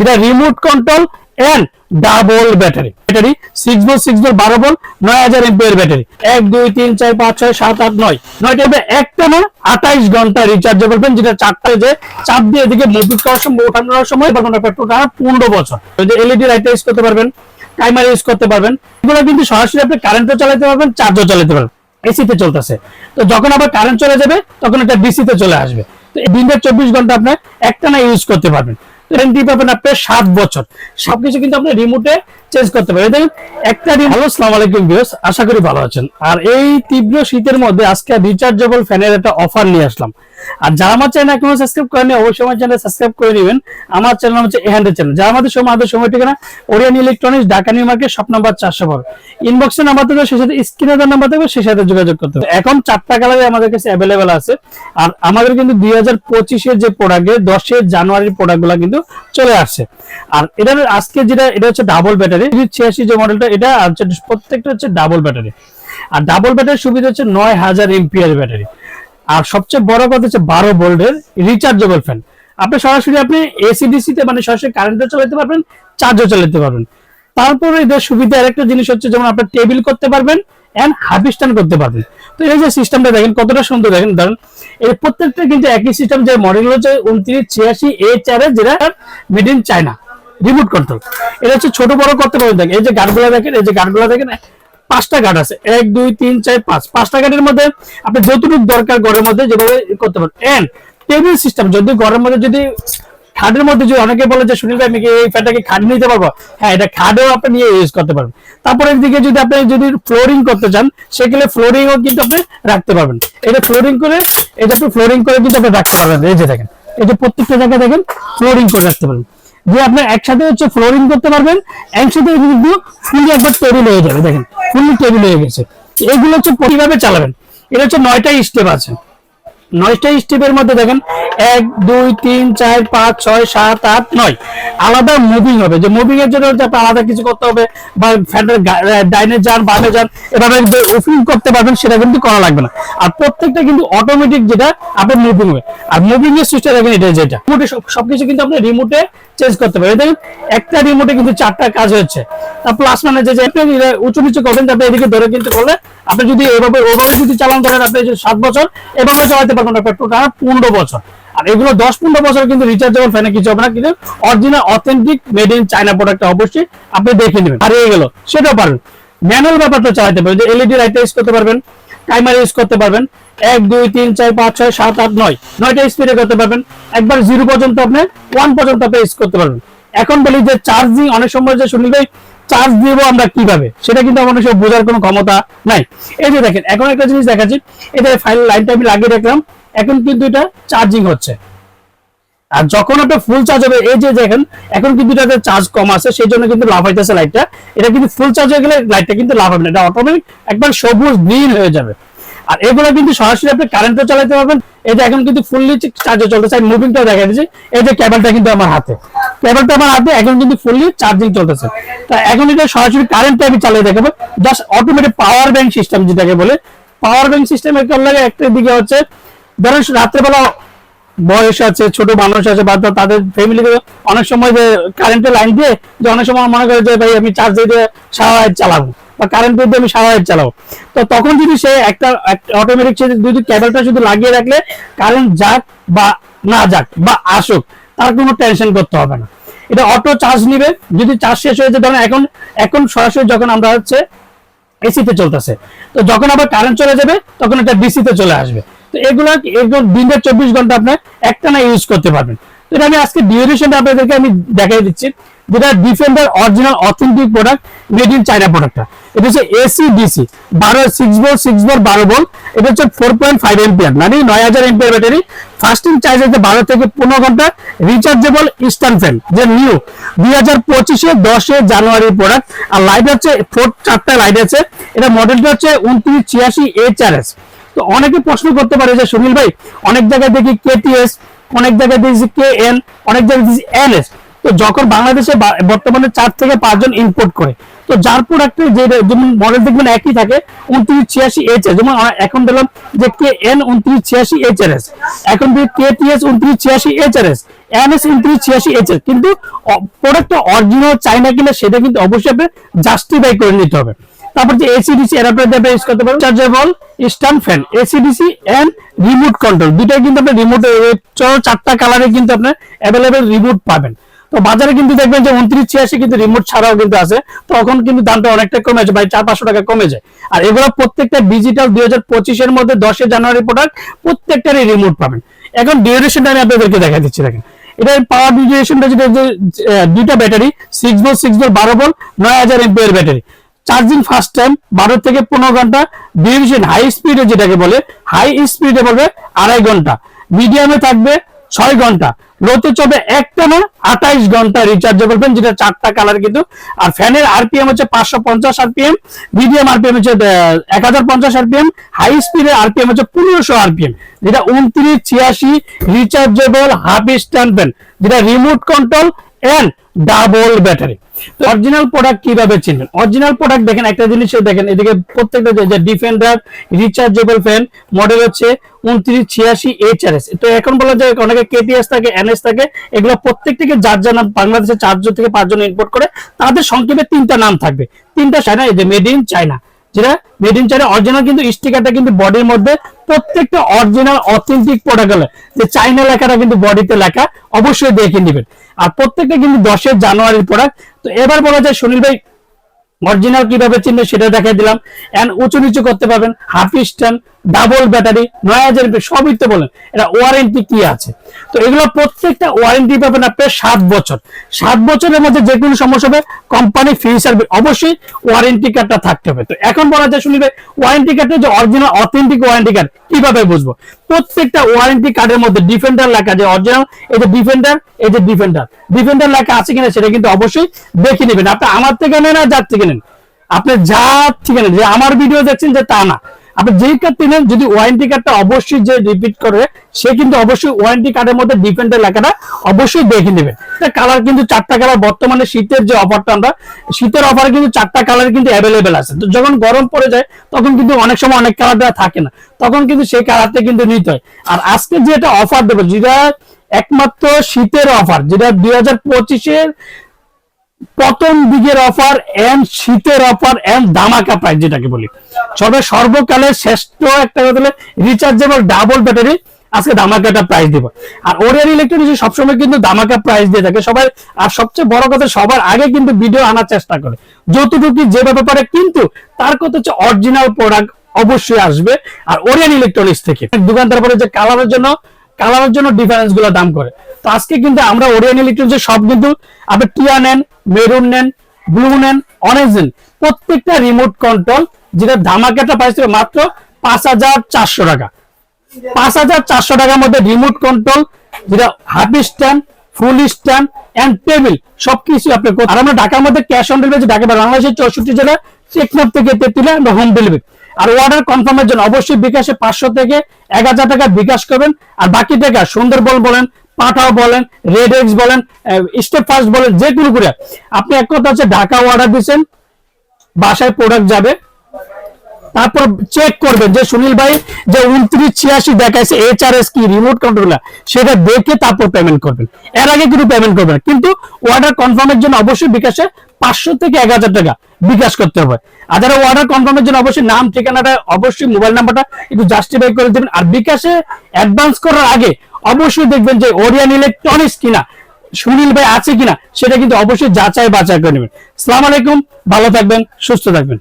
যেটা remote control and double battery. Battery 6 volt 6 volt 12 volt 9000 MPR battery. 1 2 3 4 5 6 7 8 9 9টা একটা না 28 ঘন্টা রিচার্জেবল ফ্যান, যেটা চারটা যে চাপ দিয়ে এদিকে মুভি করার সময় ওঠানোর সময় বা কোনো পেট্রোল 15 বছর। যে এলইডি লাইট ইউজ করতে পারবেন, টাইমার ইউজ করতে পারবেন। এগুলো কিন্তু সরাসরি আপনি কারেন্টও চালাতে পারবেন, চার্জও চালাতে পারবেন। এসিতে চলতেছে, তো যখন আবার কারেন্ট চলে যাবে তখন এটা ডিসিতে চলে আসবে। তো দিনের 24 ঘন্টা আপনার একটানা ইউজ করতে পারবেন। গ্যারান্টি পাবেন আপনার 7 বছর। সবকিছু কিন্তু আপনি রিমোটে চেঞ্জ করতে পারবেন। দেখুন একটা হ্যালো, আসসালামু আলাইকুম ভিউয়ার্স, আশা করি ভালো আছেন। আর এই তীব্র শীতের মধ্যে আজকে রিচার্জেবল ফ্যানের একটা অফার নিয়ে আসলাম। আর যারা আমার চ্যানেল এখনো সাবস্ক্রাইব করেনি অবশ্যই আমার চ্যানেল সাবস্ক্রাইব করে নেবেন। আমার চ্যানেল হচ্ছে এহান্ডের চ্যানেল। যারা আমাদের সময় ঠিকানা Orion electronics, Dhaka new market, shop number 412। ইনবক্সে নাম্বার থাকবে, সেই সাথে স্ক্রিনে দেওয়া নাম্বার থাকবে, সেই সাথে যোগাযোগ করতে হবে। এখন 4টা কালারে আমাদের কাছে অ্যাভেলেবেল আছে। আর আমাদের কিন্তু 2025 যে প্রোডাক্টের 10 জানুয়ারির প্রোডাক্টগুলো কিন্তু চলে আসছে। আর এটার আজকে এটা হচ্ছে ডাবল ব্যাটারি 86 যে মডেলটা, এটা প্রত্যেকটা হচ্ছে ডাবল ব্যাটারি। আর ডাবল ব্যাটারির সুবিধা হচ্ছে 9000 এমপিআর ব্যাটারি। আর সবচেয়ে বড় কথা হচ্ছে 12 ভোল্টের রিচার্জেবল ফ্যান। আপনি সরাসরি আপনি এসি তে মানে সরাসরি কারেন্টও চালাতে পারবেন, চার্জও চালাতে পারবেন। তারপরে এদের সুবিধা আরেকটা জিনিস হচ্ছে যেমন আপনি টেবিল করতে পারবেন এন্ড হাফ স্ট্যান্ড করতে পারবেন। তো এই যে সিস্টেমটা দেখেন কতটা সুন্দর, দেখেন ধরেন এই প্রত্যেকটা কিন্তু একই সিস্টেম। যে মডেল হচ্ছে 2986A4 যেটা made in China, remote control. এটা হচ্ছে ছোট বড় করতে পারবেন। দেখেন এই যে গার্ডগুলো দেখেন, এই যে গার্ডগুলো দেখেন 5টা গার্ড আছে, 1 2 3 4 5 5টা গার্ডের মধ্যে আপনি যতটুকু দরকার ঘরের মধ্যে যেভাবে করতে পারেন। এন্ড টেবিল সিস্টেম, যদি ঘরের মধ্যে যদি খাটের মধ্যে যদি অনেকে বলে যে সুনীল ভাই আমি কি এই ফ্যানটাকে খাট নিতে পারবো, হ্যাঁ এটা খাটেও আপনি নিয়ে ইউজ করতে পারবেন। তারপরে এদিকে যদি আপনি ফ্লোরিং করতে চান সেক্ষেত্রে ফ্লোরিংও কিন্তু আপনি রাখতে পারবেন। এটা ফ্লোরিং করে আপনি ফ্লোরিং করে কিন্তু আপনি রাখতে পারবেন। এই যে দেখেন, এই যে প্রত্যেকটা জায়গায় দেখেন ফ্লোরিং করে রাখতে পারবেন। যে আপনি একসাথে হচ্ছে ফ্লোরিং করতে পারবেন, একসাথে কিন্তু ফুলি একবার টেবিল হয়ে যাবে। দেখেন ফুলি টেবিল হয়ে গেছে। এগুলো হচ্ছে কিভাবে চালাবেন, এটা হচ্ছে 9টা স্টেপ আছে। 9টা স্টেপের মধ্যে দেখেন 1 2 3 4 5 6 7 8 9 আলাদা মুভিং হবে। যে মুভিং এর জন্য হচ্ছে আপনার আলাদা কিছু করতে হবে, বা ফ্যানের ডাইনে যান বামে যান এভাবে ওপেন করতে পারবেন, সেটা কিন্তু করা লাগবে না। আর প্রত্যেকটা কিন্তু অটোমেটিক, যেটা আপনার মুভিং হবে। আর মুভিং এর সুইচটা দেখেন এটা, যেটা রিমোটে সবকিছু কিন্তু আপনি রিমোটে চেঞ্জ করতে পারবেন। দেখেন একটা রিমোটে কিন্তু 4টা কাজ হচ্ছে। তার প্লাস মানে যে উঁচু নিচু করবেন, আপনি এদিকে ধরে কিন্তু করলে আপনি যদি এভাবে ওভাবে যদি চালান করেন আপনি 7 বছর এভাবে চালাতে পারবেন না, পেট্রোল 15 বছর। আর এগুলো 10-15 বছর কিন্তু রিচার্জেবল ফ্যানে কিছু হবে না, কিন্তু original authentic made in China product অবশ্যই আপনি দেখে নেবেন। আর এই গেল সেটাও পারবেন। ম্যানুয়াল ব্যাপারটা চালাতে পারবেন, যে এলইডি লাইট ইউজ করতে পারবেন, টাইমার ইউজ করতে পারবেন। 1 2 3 4 5 6 7 8 9 9টা স্পিডে করতে পারবেন। একবার 0 পর্যন্ত আপনি 1 পর্যন্ত আপনি ইউজ করতে পারবেন। এখন বলি যে চার্জিং অনেক সময় যে শুনলে চার্জ দিব আমরা কিভাবে, সেটা কিন্তু আমাদের সব বোঝার কোনো ক্ষমতা নাই। এই যে দেখেন এখন একটা জিনিস দেখাচ্ছি, এটা ফাইল লাইনটা আমি লাগিয়ে রাখলাম, এখন কিন্তু এটা চার্জিং হচ্ছে। আর যখন আপনার ফুল চার্জ হবে, এই যে দেখেন এখন কিন্তু এটাতে চার্জ কম আছে, সেই জন্য কিন্তু লাভ হইতেছে লাইটটা। এটা কিন্তু ফুল চার্জ হয়ে গেলে লাইটটা কিন্তু লাভ হবে না, এটা অটোমেটিক একবার সবুজ গ্রিন হয়ে যাবে। আর এগুলো কিন্তু সরাসরি আপনি কারেন্টও চালাতে পারবেন। এই যে এখন কিন্তু ফুললি চার্জে চলতেছে। মুভিংটাও দেখা যাচ্ছে, এই যে কেবলটা কিন্তু আমার হাতে, এখন কিন্তু ফুললি চার্জিং চলতেছে। তা এখন এটা সরাসরি কারেন্টে আমি চালিয়ে দেখাবো। Just automatic power bank system যেটাকে বলে, পাওয়ার ব্যাংক সিস্টেম একটা লাগে। একটা দিকে হচ্ছে ধরেন রাত্রেবেলা বয়স আছে, ছোট মানুষ আছে, বা তাদের ফ্যামিলি অনেক সময় যে কারেন্টের লাইন দিয়ে যে অনেক সময় মনে করে যে ভাই আমি চার্জ দিয়ে সারা রাত চালাবো, বা কারেন্ট দিয়ে আমি সারা রাত চালাবো। তো তখন যদি সে একটা অটোমেটিক যদি কেবলটা শুধু লাগিয়ে রাখলে কারেন্ট যাক বা না যাক বা আসুক তার কোনো টেনশন করতে হবে না। এটা অটো চার্জ নিবে। যদি চার্জ শেষ হয়ে যায়, ধরেন এখন সরাসরি যখন আমরা হচ্ছে এসিতে চলতেছে, তো যখন আবার কারেন্ট চলে যাবে তখন এটা ডিসিতে চলে আসবে। তো এগুলো দিনের 24 ঘন্টা আপনার একটানা ইউজ করতে পারবেন। তো এটা আমি আজকে ডিউরেশনটা আপনাদেরকে আমি দেখাই দিচ্ছি, যেটা defender original authentic product made in China প্রোডাক্টটা। এটা হচ্ছে এসি ডিসি 6 ভোল্ট 12 ভোল্ট। এটা হচ্ছে 4.5 এম্পিয়ার মানে 9000 এম্পিয়ার ব্যাটারি। ফাস্টিং চার্জ হচ্ছে 12 থেকে 15 ঘন্টা। রিচার্জেবল ইনস্ট্যান্ট ফ্যান, যে নিউ 2025 10 জানুয়ারির প্রোডাক্ট। আর লাইট হচ্ছে 4টা লাইট আছে। এটা মডেলটা হচ্ছে 2986A4S। তো অনেকে প্রশ্ন করতে পারে যে সুনীল ভাই অনেক জায়গায় দেখি কেটিএস, অনেক জায়গায় দেখি কেএন, অনেক জায়গায় দেখি এনএস। তো যখন বাংলাদেশে বর্তমানে 4 থেকে 5 জন ইম্পোর্ট করে, তো তো যার প্রোডাক্টে যে যেমন মডেল দেখবেন একই থাকে 2986HS, যেমন এখন দিলাম যে KN 2986HRS, এখন দিয়ে KTS 2986HRS, NS 2986HS, কিন্তু প্রোডাক্টটা অরিজিনাল চাইনা কিনা সেটা কিন্তু অবশ্যই আপনি জাস্টিফাই করে নিতে হবে। তারপর যে এসিডিসি অ্যাডাপ্টার দিয়ে ইউজ করতে পারবেন, chargeable stand fan, AC DC and remote control, দুটাই কিন্তু আপনি রিমোট 4টা কালারে কিন্তু আপনি अवेलेबल রিমোট পাবেন। তো বাজারে কিন্তু দেখবেন যে 2986 কিন্তু রিমোট ছাড়াও কিন্তু আছে, তখন কিন্তু দামটা অনেকটা কমে যায়, ভাই 400-500 টাকা কমে যায়। আর এগুলো প্রত্যেকটা ডিজিটাল 2025 এর মধ্যে 10 জানুয়ারি প্রোডাক্ট, প্রত্যেকটারই রিমোট পাবেন। এখন ডিউরেশনটা আমি আপনাদেরকে দেখা দিচ্ছি, দেখেন এটা পাওয়ার ডিউরেশনটা যেটা দুইটা battery 6 volt 6 volt 12 volt 9000 MPR battery, charging first time 12 থেকে 15 ঘন্টা, ডিউরেশন হাই স্পিডে যেটাকে বলে হাই স্পিডে বলবে 2.5 ঘন্টা, মিডিয়ামে থাকবে 6 ঘন্টা, লোতে চলবে একটানা 28 ঘন্টা রিচার্জেবল ফ্যান, যেটা 4টা কালার কিন্তু। আর ফ্যানের আরপিএম হচ্ছে 550 আরপিএম, মিডিয়াম আরপিএম হচ্ছে 1050 আরপিএম, হাই স্পিডের আরপিএম হচ্ছে 1500 আরপিএম, যেটা 2986 রিচার্জেবল হাফ স্ট্যান্ড ফ্যান, যেটা remote control and double battery. তো অরিজিনাল প্রোডাক্ট কিভাবে চিনবেন? অরিজিনাল প্রোডাক্ট দেখেন, একটা জিনিস দেখেন, এদিকে প্রত্যেকটা যে ডিফেন্ডার রিচার্জেবল ফ্যান মডেল হচ্ছে 2986HRS। তো এখন বলা যায় অনেকে কেটিএস থাকে, এনএস থাকে, এগুলো প্রত্যেকটিকে যার যার নাম, বাংলাদেশে 4 থেকে 5 জন ইম্পোর্ট করে, তাদের সংক্ষেপে 3টা নাম থাকবে, 3টা চায়না, এই যে মেড ইন চায়না, যেটা মেড ইন চায়না অরিজিনাল, কিন্তু স্টিকারটা কিন্তু বডির মধ্যে প্রত্যেকটা অরিজিনাল অথেন্টিক প্রোডাক্ট হলে যে চাইনা লেখাটা কিন্তু বডিতে লেখা, অবশ্যই দেখে নেবেন। আর প্রত্যেকটা কিন্তু 10 জানুয়ারির প্রোডাক্ট। তো এবার বলা যায় সুনীল ভাই অরিজিনাল কিভাবে চিনবে সেটা দেখাই দিলাম। এন্ড উঁচু নিচু করতে পারবেন, half stand, double battery, 9000 MP, সবই তো বলেন এটা ওয়ারেন্টি কি আছে। তো এগুলো প্রত্যেকটা ওয়ারেন্টি পাবেন আপনি 7 বছর। 7 বছরের মধ্যে যে কোনো সমস্যা হবে কোম্পানি ফ্রি সার্ভিস, অবশ্যই ওয়ারেন্টি কার্ডটা থাকতে হবে। তো এখন বলা যায় শুনবে ওয়ারেন্টি কার্ডে যে অরিজিনাল অথেন্টিক ওয়ারেন্টি কার্ড কিভাবে বুঝবো? প্রত্যেকটা ওয়ারেন্টি কার্ডের মধ্যে ডিফেন্ডার লেখা, যে অরিজিনাল এই যে ডিফেন্ডার, এই যে ডিফেন্ডার লেখা আছে কিনা সেটা কিন্তু অবশ্যই দেখে নেবেন। আপনি আমার থেকে নেন আর যার থেকে নেন, আপনি যার থেকে নেন, যে আমার ভিডিও দেখছেন যে তা না, আপনি যেই কার্ডটি নেন যদি ওয়ারেন্টি কার্ডটা অবশ্যই যে রিপিট করে সে কিন্তু অবশ্যই ওয়ারেন্টি কার্ডের মধ্যে ডিফেন্ডার লেখাটা অবশ্যই দেখে নেবেন। কালার কিন্তু 4টা কালার, বর্তমানে শীতের যে অফারটা, আমরা শীতের অফারে কিন্তু 4টা কালার কিন্তু অ্যাভেলেবেল আছে। তো যখন গরম পড়ে যায় তখন কিন্তু অনেক সময় অনেক কালার দেওয়া থাকে না, তখন কিন্তু সেই কালারটা কিন্তু নিতে হয়। আর আজকে যে এটা অফার দেবো, যেটা একমাত্র শীতের অফার, যেটা 2025-এর প্রথম দিকের অফার এন্ড শীতের অফার এন্ড ধামাকা প্রাইস যেটাকে বলি, সর্বকালের শ্রেষ্ঠ একটা রিচার্জেবল ডাবল ব্যাটারি আজকে ধামাকাটা প্রাইস দিব। আর ওরিয়ন ইলেকট্রনিক্স সবসময় কিন্তু ধামাকা প্রাইস দিয়ে থাকে সবাই। আর সবচেয়ে বড় কথা, সবার আগে কিন্তু ভিডিও আনার চেষ্টা করে, যতটুকু যেভাবে পারে, কিন্তু তার কথা হচ্ছে অরিজিনাল প্রোডাক্ট অবশ্যই আসবে। আর ওরিয়ন ইলেকট্রনিক্স থেকে দোকানদার পরে যে কালারের জন্য ডিফারেন্স গুলো দাম করে। তো আজকে কিন্তু আমরা ওরিয়ন ইলেকট্রনিক্স সব কিন্তু আপনি টিয়া নেন, মেরুন নেন, ব্লু নেন, অরেঞ্জ নেন, প্রত্যেকটা রিমোট কন্ট্রোল, যেটা ধামাকাটা প্রাইস ছিল মাত্র 5400 টাকা। 5400 টাকার মধ্যে রিমোট কন্ট্রোল, যেটা half stand, full stand and table সবকিছু আপনি। আর আমরা ঢাকার মধ্যে ক্যাশ অন ডেলিভারি, ঢাকা বাংলাদেশের 64 জেলা, টেকনাফ থেকে তেতুলিয়া আমরা হোম ডেলিভারি। আর অর্ডার কনফার্মের জন্য অবশ্যই বিকাশে 500 থেকে 1000 টাকা বিকাশ করবেন। আর বাকি টাকা সুন্দরবন বলেন, পাঠাও বলেন, রেড এক্স বলেন, স্টেপ ফার্স্ট বলেন, যে কোনো করে আপনি এক কথা হচ্ছে ঢাকা অর্ডার দিচ্ছেন, বাসায় প্রোডাক্ট যাবে, তারপর চেক করবেন যে সুনীল ভাই যে 2986 দেখাইছে HRS কি রিমোট কন্ট্রোলার, সেটা দেখে তারপর পেমেন্ট করবেন, এর আগে কিন্তু পেমেন্ট করবেন। কিন্তু অর্ডার কনফার্মের জন্য অবশ্যই বিকাশে 500 থেকে 1000 টাকা বিকাশ করতে হবে। আর যারা অর্ডার কনফার্মের জন্য অবশ্যই নাম, ঠিকানাটা, অবশ্যই মোবাইল নাম্বারটা একটু জাস্টিফাই করে দেবেন। আর বিকাশে অ্যাডভান্স করার আগে অবশ্যই দেখবেন যে ওরিয়ন ইলেকট্রনিক্স কিনা, সুনীল ভাই আছে কিনা, সেটা কিন্তু অবশ্যই যাচাই বাছাই করে নেবেন। আসসালামু আলাইকুম, ভালো থাকবেন, সুস্থ থাকবেন।